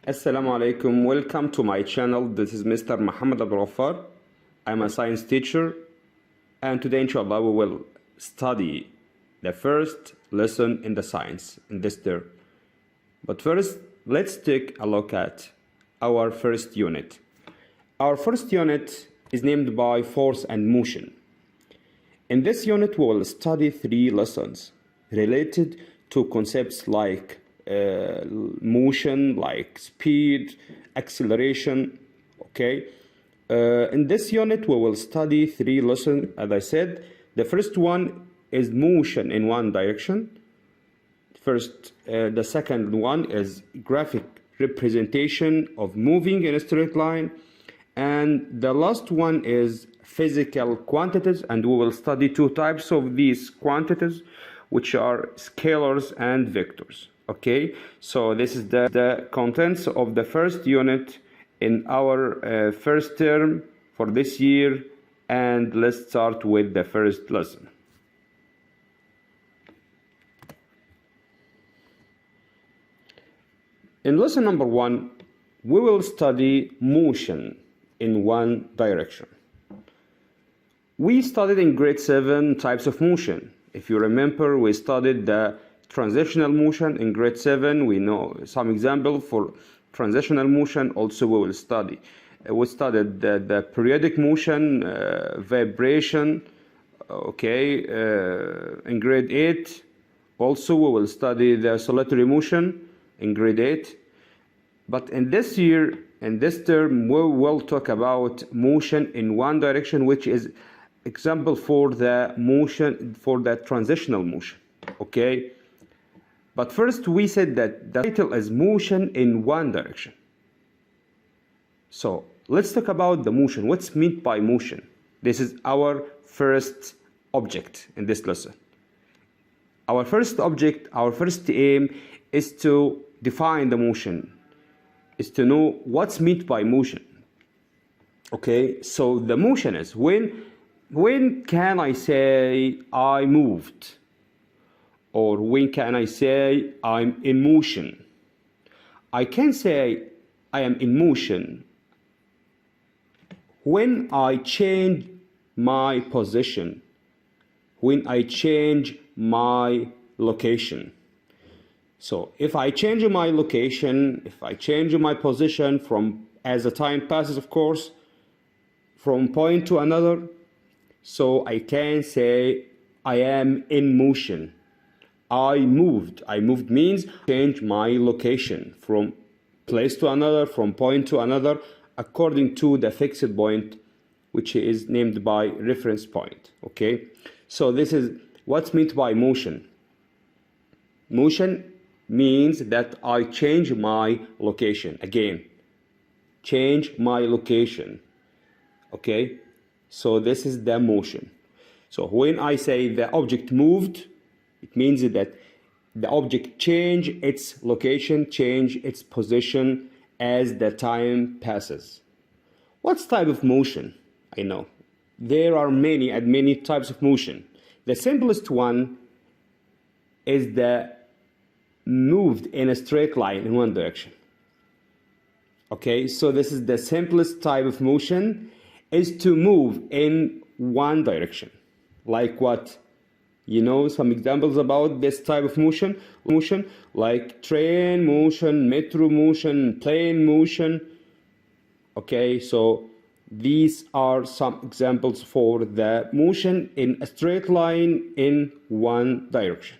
Assalamu alaikum. Welcome to my channel. This is Mr. Mohamed. I'm a science teacher, and today inshallah we will study the first lesson in the science in this term. But first, let's take a look at our first unit. Our first unit is named by force and motion. In this unit we will study 3 lessons related to concepts like motion, like speed, acceleration. Okay, in this unit we will study 3 lessons. As I said, the first one is motion in one direction. The second one is graphic representation of moving in a straight line, and the last one is physical quantities, and we will study 2 types of these quantities, which are scalars and vectors. Okay, so this is the contents of the first unit in our first term for this year, and let's start with the first lesson. In lesson number 1, we will study motion in one direction. We studied in grade 7 types of motion. If you remember, we studied the transitional motion in grade 7. We know some example for transitional motion. Also we will study. We studied the periodic motion, vibration, okay, in grade 8. Also we will study the oscillatory motion in grade 8. But in this year, in this term, we will talk about motion in one direction, which is example for the motion, for the transitional motion. Okay, but first we said that the title is motion in one direction. So let's talk about the motion. What's meant by motion? This is our first object in this lesson. Our first object, our first aim is to define the motion, is to know what's meant by motion. Okay, so the motion is when can I say I moved? Or when can I say I'm in motion? I can say I am in motion when I change my position, when I change my location. So if I change my location, if I change my position from, as the time passes of course, from point to another, so I can say I am in motion. I moved. I moved means change my location from place to another, from point to another, according to the fixed point, which is named by reference point. Okay, so this is what's meant by motion. Motion means that I change my location. Again, change my location. Okay, so this is the motion. So when I say the object moved, it means that the object changed its location, changed its position as the time passes. What type of motion? I know there are many types of motion. The simplest one is the moved in a straight line in one direction. Okay, so this is the simplest type of motion, is to move in one direction. Like what? You know some examples about this type of motion like train motion, metro motion, plane motion. Okay, so these are some examples for the motion in a straight line in one direction.